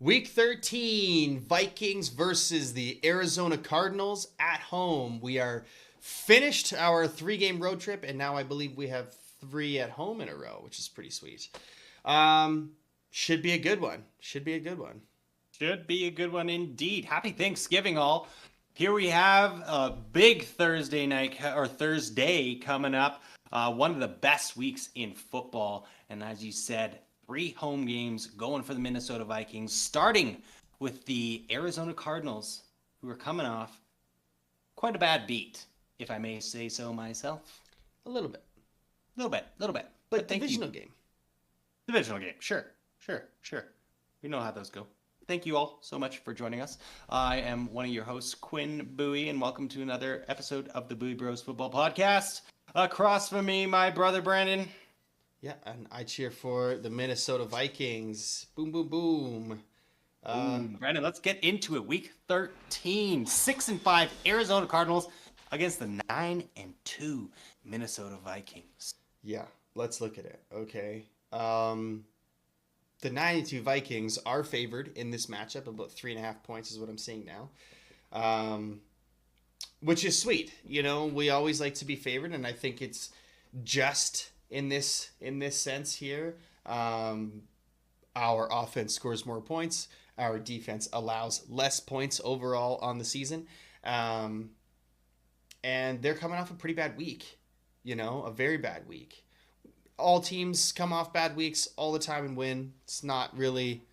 Week 13, Vikings versus the Arizona Cardinals at home. We are finished our 3-game road trip, and now I believe we have 3 at home in a row, which is pretty sweet. Should be a good one. Should be a good one indeed. Happy Thanksgiving, all. Here we have a big Thursday coming up. One of the best weeks in football. And as you said, 3 home games going for the Minnesota Vikings, starting with the Arizona Cardinals, who are coming off quite a bad beat, if I may say so myself. A little bit. But divisional game. Divisional game, sure. We know how those go. Thank you all so much for joining us. I am one of your hosts, Quinn Bowie, and welcome to another episode of the BuiBros Football Podcast. Across from me, my brother Brandon. Yeah, and I cheer for the Minnesota Vikings. Boom, boom, boom. Brandon, let's get into it. Week 13, 6-5 Arizona Cardinals against the 9-2 Minnesota Vikings. Yeah, let's look at it. Okay. The 9-2 Vikings are favored in this matchup. About 3.5 points is what I'm seeing now. Which is sweet. You know, we always like to be favored, and I think it's just in this sense here. Our offense scores more points. Our defense allows less points overall on the season. And they're coming off a pretty bad week. You know, a very bad week. All teams come off bad weeks all the time and win. It's not really,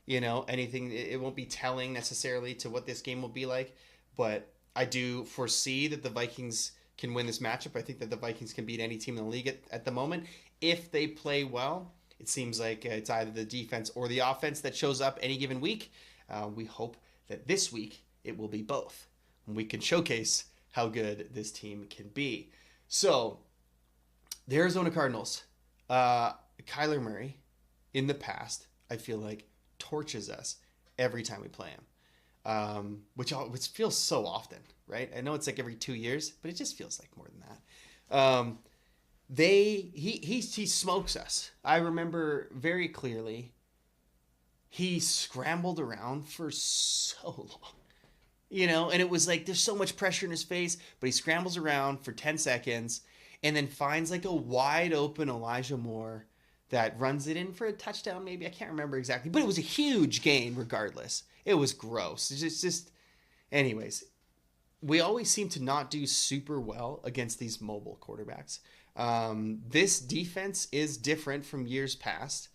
anything. It won't be telling necessarily to what this game will be like. But I do foresee that the Vikings can win this matchup. I think that the Vikings can beat any team in the league at the moment. If they play well, it seems like it's either the defense or the offense that shows up any given week. We hope that this week it will be both. And we can showcase how good this team can be. So, the Arizona Cardinals. Kyler Murray, in the past, I feel like torches us every time we play him, which feels so often, right? I know it's like every 2 years, but it just feels like more than that. He smokes us. I remember very clearly. He scrambled around for so long, and it was like there's so much pressure in his face, but he scrambles around for 10 seconds. And then finds like a wide open Elijah Moore that runs it in for a touchdown, maybe. I can't remember exactly. But it was a huge gain regardless. It was gross. It's just anyways, we always seem to not do super well against these mobile quarterbacks. This defense is different from years past,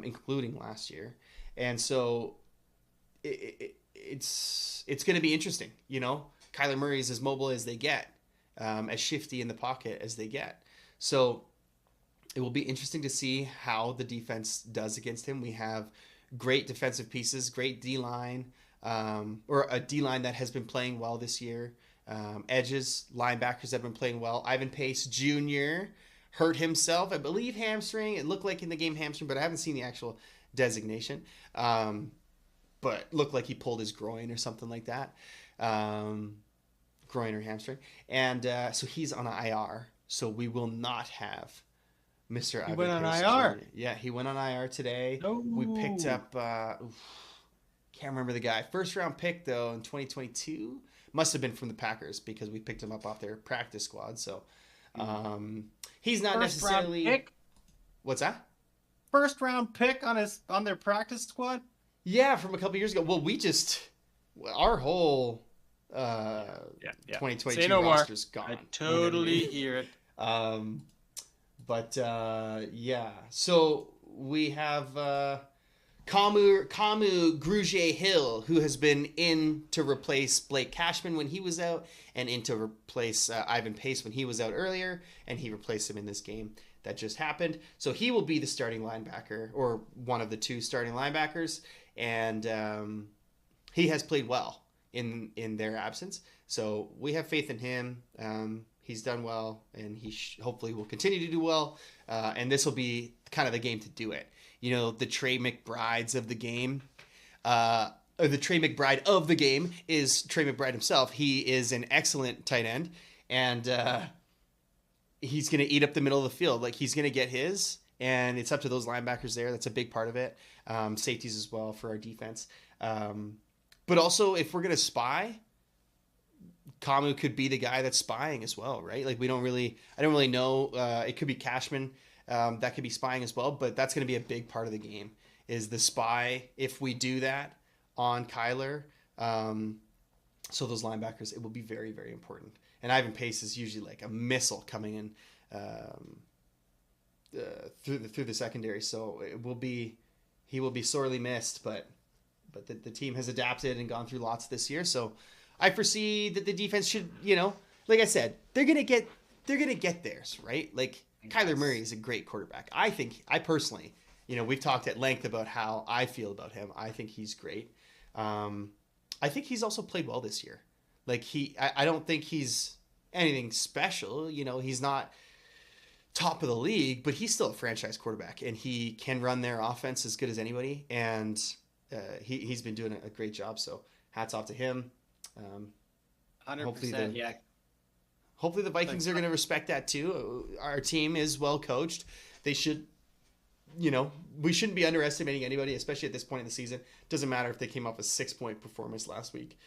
including last year. And so it's going to be interesting. Kyler Murray is as mobile as they get. As shifty in the pocket as they get. So it will be interesting to see how the defense does against him. We have great defensive pieces, great D-line, or a D-line that has been playing well this year. Edges, linebackers have been playing well. Ivan Pace Jr. hurt himself, I believe hamstring. It looked like in the game hamstring, but I haven't seen the actual designation. But looked like he pulled his groin or something like that. Groin or hamstring, and so he's on IR. So we will not have Mr. Ivan went on Pace IR. Jr. Yeah, he went on IR today. Oh. We picked up. Can't remember the guy. First round pick though in 2022. Must have been from the Packers because we picked him up off their practice squad. So he's not First necessarily. round pick? What's that? First round pick on their practice squad? Yeah, from a couple years ago. Well, our whole. 2022 no roster's more. gone. I totally hear it. Yeah. So we have Kamu Grugier-Hill, who has been in to replace Blake Cashman when he was out, and in to replace Ivan Pace when he was out earlier, and he replaced him in this game that just happened. So he will be the starting linebacker, or one of the 2 starting linebackers, and he has played well in their absence. So we have faith in him. He's done well, and he hopefully will continue to do well. And this will be kind of the game to do it. The Trey McBrides of the game. Or the Trey McBride of the game is Trey McBride himself. He is an excellent tight end, and he's going to eat up the middle of the field. Like, he's going to get his, and it's up to those linebackers there. That's a big part of it. Safeties as well for our defense. But also, if we're gonna spy, Kamu could be the guy that's spying as well, right? Like I don't really know. It could be Cashman that could be spying as well, but that's going to be a big part of the game is the spy. If we do that on Kyler, so those linebackers, it will be very, very important. And Ivan Pace is usually like a missile coming in through the secondary, so he will be sorely missed, but the team has adapted and gone through lots this year, so I foresee that the defense should, like I said, they're gonna get theirs, right? Like Kyler Murray is a great quarterback. I personally, we've talked at length about how I feel about him. I think he's great. I think he's also played well this year. Like I don't think he's anything special. He's not top of the league, but he's still a franchise quarterback, and he can run their offense as good as anybody. And he's been doing a great job. So hats off to him. 100%, yeah. Hopefully the Vikings are going to respect that too. Our team is well coached. They should, we shouldn't be underestimating anybody, especially at this point in the season. Doesn't matter if they came off a 6-point performance last week.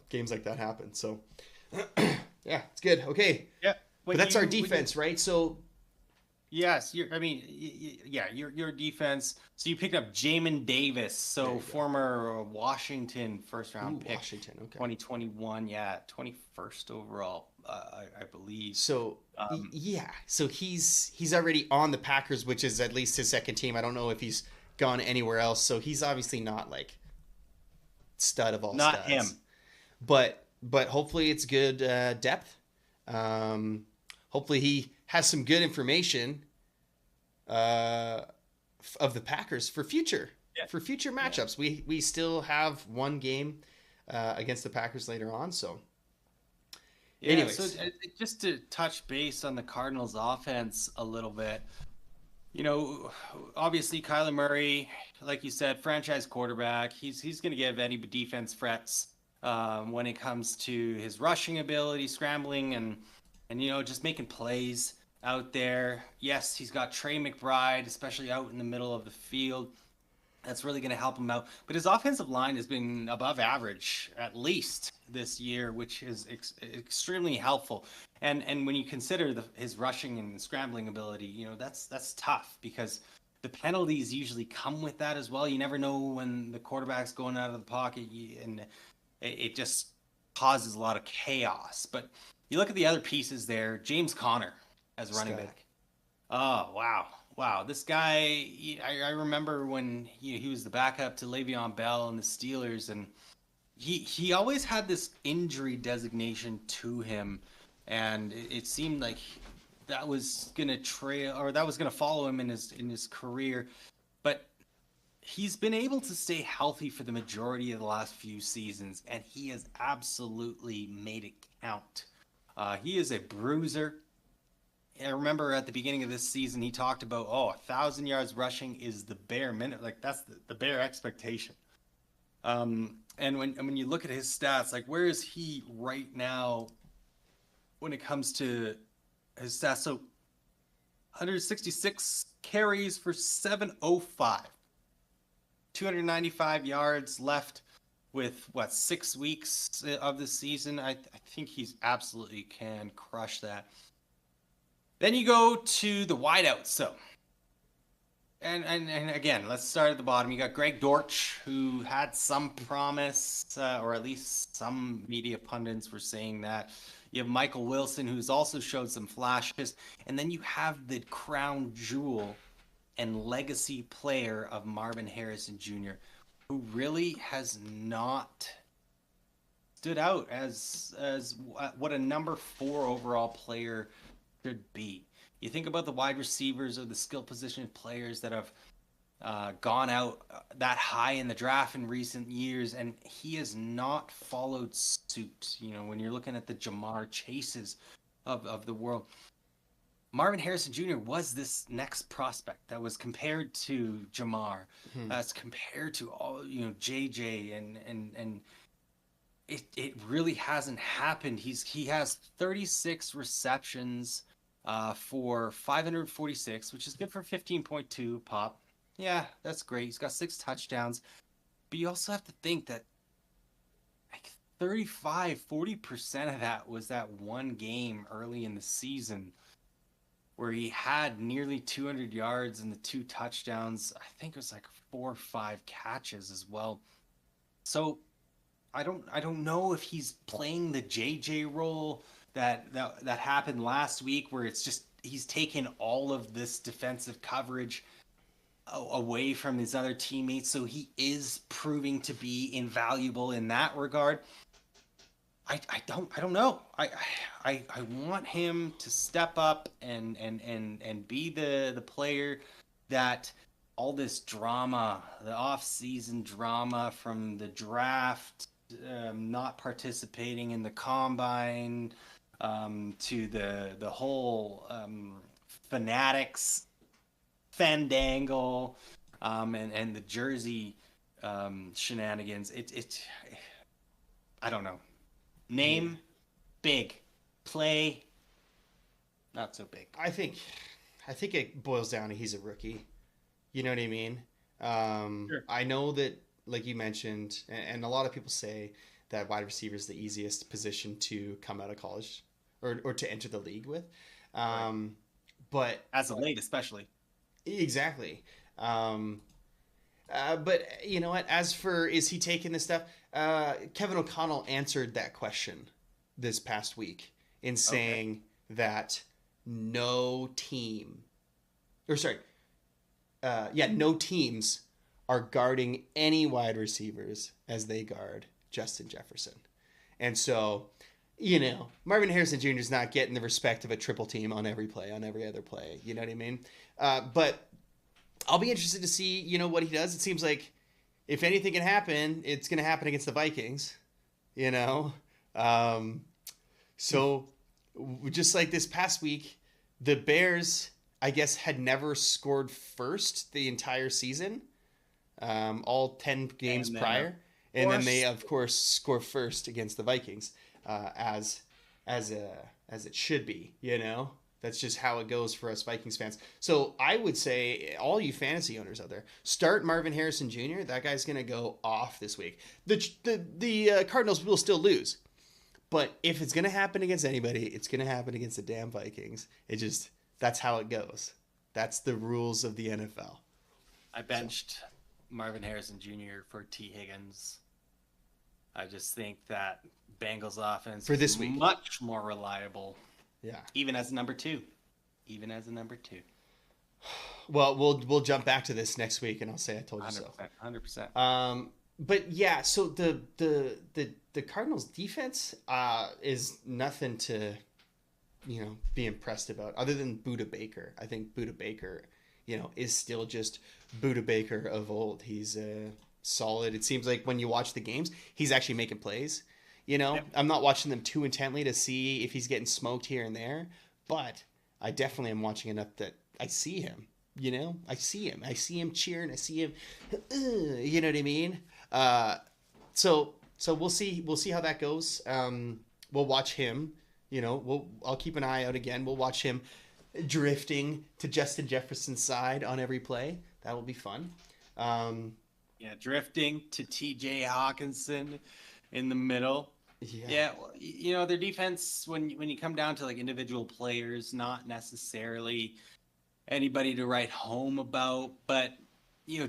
Games like that happen. So, yeah, it's good. Okay. Yeah. But that's our defense, right? So. Yes, your defense. So you picked up Jamin Davis, so former Washington first-round pick, Washington, okay. 2021, 21st overall, I believe. So so he's already on the Packers, which is at least his second team. I don't know if he's gone anywhere else, so he's obviously not like stud of all studs. Not him, but hopefully it's good depth. Hopefully he has some good information of the Packers for future matchups. We still have one game against the Packers later on. So, anyways, so just to touch base on the Cardinals' offense a little bit, obviously Kyler Murray, like you said, franchise quarterback. He's going to give any defense threats when it comes to his rushing ability, scrambling, and just making plays out there. Yes, he's got Trey McBride, especially out in the middle of the field. That's really going to help him out. But his offensive line has been above average, at least this year, which is extremely helpful. And when you consider his rushing and scrambling ability, that's tough because the penalties usually come with that as well. You never know when the quarterback's going out of the pocket, and it just causes a lot of chaos. But you look at the other pieces there. James Conner as running back. Oh, wow. This guy, I remember when he was the backup to Le'Veon Bell and the Steelers, and he always had this injury designation to him, and it seemed like that was going to follow him in his career. But he's been able to stay healthy for the majority of the last few seasons, and he has absolutely made it count. He is a bruiser. I remember at the beginning of this season, he talked about, 1,000 yards rushing is the bare minimum. Like that's the bare expectation. And when you look at his stats, like where is he right now when it comes to his stats? So 166 carries for 705, 295 yards left with 6 weeks of the season. I think he's absolutely can crush that. Then you go to the wideouts. So, and again, let's start at the bottom. You got Greg Dortch, who had some promise, or at least some media pundits were saying that. You have Michael Wilson, who's also showed some flashes. And then you have the crown jewel and legacy player of Marvin Harrison Jr., who really has not stood out as what a number 4 overall player should be. You think about the wide receivers or the skill position players that have gone out that high in the draft in recent years, and he has not followed suit. When you're looking at the Jamar Chases of the world, Marvin Harrison Jr. was this next prospect that was compared to Jamar, as compared to all JJ, and it really hasn't happened. He has 36 receptions for 546, which is good for 15.2 pop. Yeah, that's great. He's got 6 touchdowns. But you also have to think that like 40% of that was that one game early in the season where he had nearly 200 yards and the 2 touchdowns. I think it was like 4 or 5 catches as well. So I don't know if he's playing the JJ role that happened last week, where it's just he's taken all of this defensive coverage away from his other teammates, so he is proving to be invaluable in that regard. I don't know. I want him to step up and be the player that all this drama, the off-season drama from the draft, not participating in the combine, to the whole fanatics fandangle, and the jersey shenanigans. It I don't know. Name, big. Play, not so big. I think it boils down to he's a rookie. You know what I mean? Sure. I know that, like you mentioned, and a lot of people say that wide receiver is the easiest position to come out of college or to enter the league with. Right. But As of late, especially. exactly. But you know what? As for is he taking this stuff? Kevin O'Connell answered that question this past week in saying that no team, or sorry, no teams are guarding any wide receivers as they guard Justin Jefferson. And so, Marvin Harrison Jr. is not getting the respect of a triple team on every play, on every other play. You know what I mean? But I'll be interested to see, what he does. It seems like if anything can happen, it's going to happen against the Vikings, So just like this past week, the Bears, I guess, had never scored first the entire season, all 10 games prior. And then they, of course, score first against the Vikings, as it should be, That's just how it goes for us Vikings fans. So I would say, all you fantasy owners out there, start Marvin Harrison Jr. That guy's going to go off this week. The Cardinals will still lose. But if it's going to happen against anybody, it's going to happen against the damn Vikings. That's how it goes. That's the rules of the NFL. I benched Marvin Harrison Jr. for T. Higgins. I just think that Bengals offense for this is week much more reliable. Yeah. Even as a number two. Well, we'll jump back to this next week, and I'll say I told you 100%, so. 100%. But yeah, so the Cardinals defense is nothing to be impressed about, other than Budda Baker. I think Budda Baker, is still just Budda Baker of old. He's solid. It seems like when you watch the games, he's actually making plays. Yep. I'm not watching them too intently to see if he's getting smoked here and there, but I definitely am watching enough that I see him. I see him cheering. I see him. You know what I mean? So we'll see how that goes. We'll watch him. I'll keep an eye out again. We'll watch him drifting to Justin Jefferson's side on every play. That will be fun. Drifting to T.J. Hawkinson in the middle. Yeah, their defense, when you come down to like individual players, not necessarily anybody to write home about, but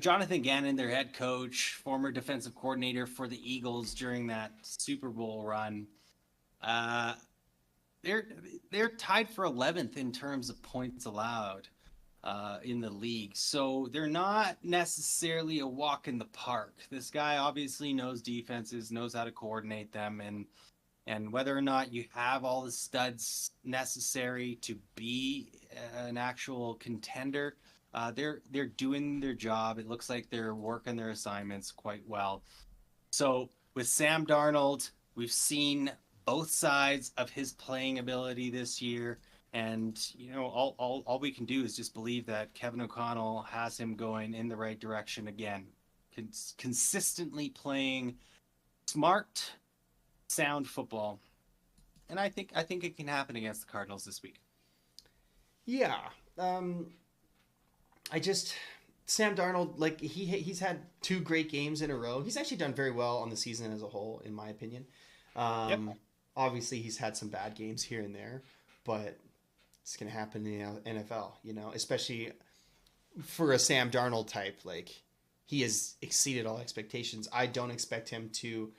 Jonathan Gannon, their head coach, former defensive coordinator for the Eagles during that Super Bowl run, they're tied for 11th in terms of points allowed in the league. So they're not necessarily a walk in the park. This guy obviously knows defenses, knows how to coordinate them, and whether or not you have all the studs necessary to be an actual contender, they're doing their job. It looks like they're working their assignments quite well. So with Sam Darnold, we've seen both sides of his playing ability this year. And, all we can do is just believe that Kevin O'Connell has him going in the right direction again. Consistently playing smart, sound football. And I think it can happen against the Cardinals this week. Yeah. Um, I just Sam Darnold, like he's had two great games in a row. He's actually done very well on the season as a whole, in my opinion. Yep. Um, Obviously he's had some bad games here and there, but it's gonna happen in the NFL, especially for a Sam Darnold type. Like he has exceeded all expectations. I don't expect him to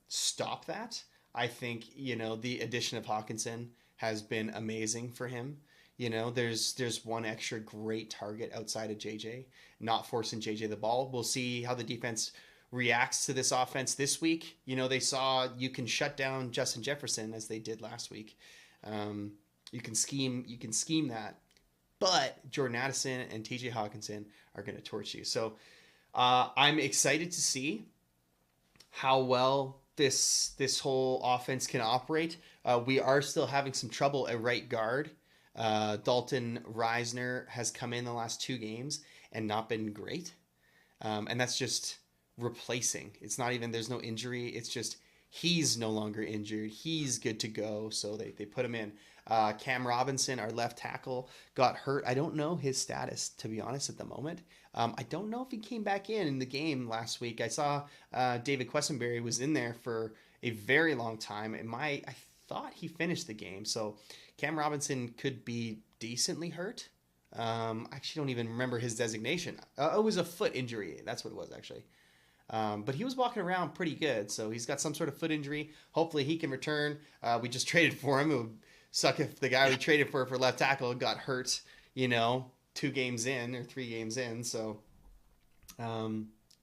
stop that. I think the addition of Hawkinson has been amazing for him. There's one extra great target outside of JJ, not forcing JJ the ball. We'll see how the defense reacts to this offense this week. They saw you can shut down Justin Jefferson as they did last week. You can scheme that, but Jordan Addison and TJ Hawkinson are going to torch you. So I'm excited to see how well this whole offense can operate. We are still having some trouble at right guard. Dalton Reisner has come in the last two games and not been great. And that's just replacing. It's not even, there's no injury. It's just he's no longer injured. He's good to go. So they put him in. Cam Robinson, our left tackle, got hurt. I don't know his status, to be honest, at the moment. I don't know if he came back in the game last week. I saw David Quessenberry was in there for a very long time. I thought he finished the game. So Cam Robinson could be decently hurt. I actually don't even remember his designation. It was a foot injury. That's what it was, actually. But he was walking around pretty good. So he's got some sort of foot injury. Hopefully he can return. We just traded for him. It would suck if the guy we traded for left tackle got hurt, 2 games in or 3 games in. So,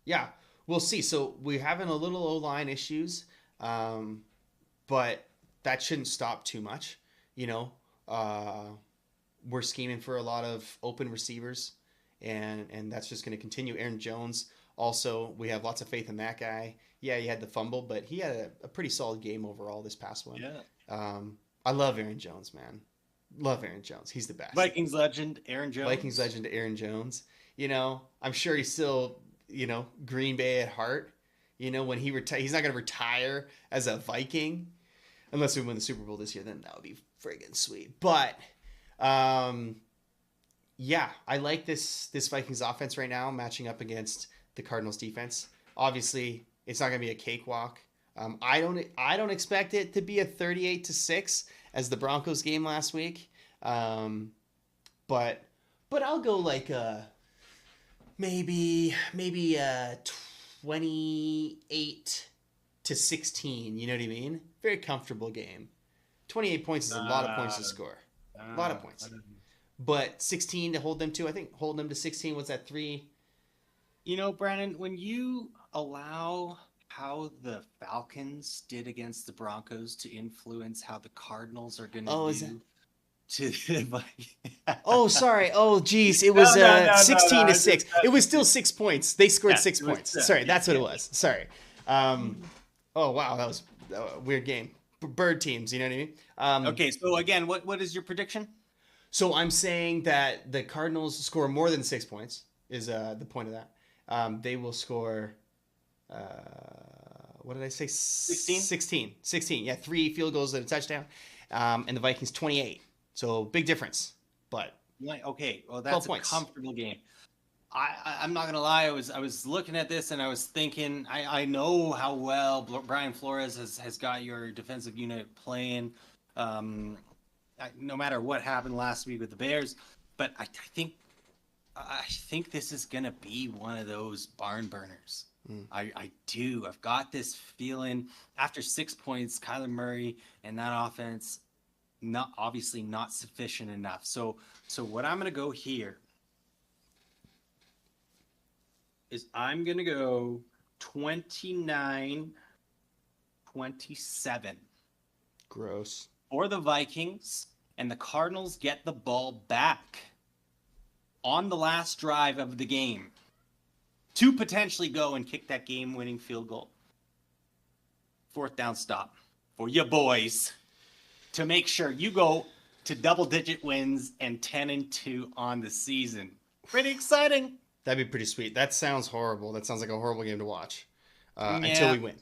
yeah, we'll see. So we're having a little O-line issues, but that shouldn't stop too much. We're scheming for a lot of open receivers, and that's just going to continue. Aaron Jones, also, we have lots of faith in that guy. Yeah, he had the fumble, but he had a pretty solid game overall this past one. Yeah. I love Aaron Jones, man. Love Aaron Jones. He's the best. Vikings legend Aaron Jones. Vikings legend Aaron Jones. I'm sure he's still, Green Bay at heart. When he he's not going to retire as a Viking unless we win the Super Bowl this year. Then that would be friggin' sweet. But, yeah, I like this Vikings offense right now matching up against the Cardinals defense. Obviously, it's not going to be a cakewalk. I don't expect it to be a 38-6 as the Broncos game last week. But I'll go like maybe 28-16. You know what I mean? Very comfortable game. 28 points is a lot of points to score. A lot of points. But 16 to hold them to, I think hold them to 16. What's that, 3? Brandon, when you allow how the Falcons did against the Broncos to influence how the Cardinals are going to do to the Vikings. Oh, sorry. Oh, geez. It was 16-6. It was still 6 points. They scored 6 points. Sorry, that's what it was. Sorry. Oh, wow. That was a weird game. Bird teams, you know what I mean? Okay, so again, what is your prediction? So I'm saying that the Cardinals score more than 6 points is the point of that. They will score, what did I say? 16. Yeah, 3 field goals and a touchdown. And the Vikings 28. So big difference. But okay, well that's a comfortable game. I'm not gonna lie. I was looking at this and I was thinking. I know how well Brian Flores has got your defensive unit playing. No matter what happened last week with the Bears, but I think this is gonna be one of those barn burners. I do. I've got this feeling after 6 points, Kyler Murray and that offense, not sufficient enough. So what I'm gonna go here is I'm gonna go 29-27. Gross. For the Vikings, and the Cardinals get the ball back on the last drive of the game to potentially go and kick that game-winning field goal. 4th down stop for you boys to make sure you go to double-digit wins and 10-2 on the season. Pretty exciting. That'd be pretty sweet. That sounds horrible. That sounds like a horrible game to watch until we win.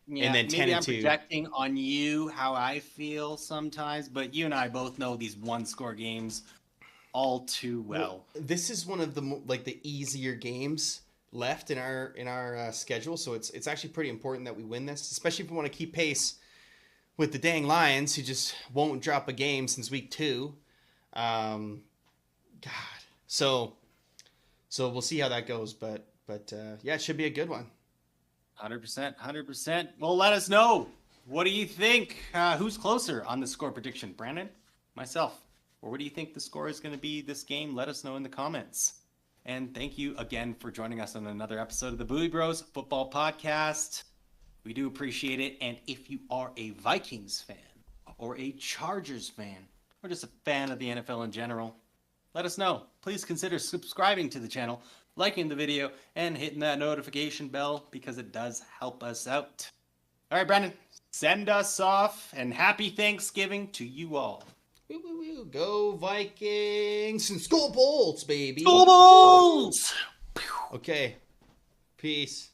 Yeah, and then 10-2. Maybe I'm projecting on you how I feel sometimes, but you and I both know these one-score games all too well. This is one of the easier games left in our schedule, so it's actually pretty important that we win this, especially if we want to keep pace with the dang Lions, who just won't drop a game since week 2. God, so we'll see how that goes, but yeah, it should be a good one. 100%. Well, let us know. What do you think? Who's closer on the score prediction? Brandon? Myself? Or what do you think the score is going to be this game? Let us know in the comments. And thank you again for joining us on another episode of the BuiBros Football Podcast. We do appreciate it. And if you are a Vikings fan or a Chargers fan or just a fan of the NFL in general, let us know. Please consider subscribing to the channel, liking the video, and hitting that notification bell because it does help us out. All right, Brandon, send us off, and happy Thanksgiving to you all. Woo. Go Vikings and Skol Bolts, baby. Skol Bolts! Okay. Peace.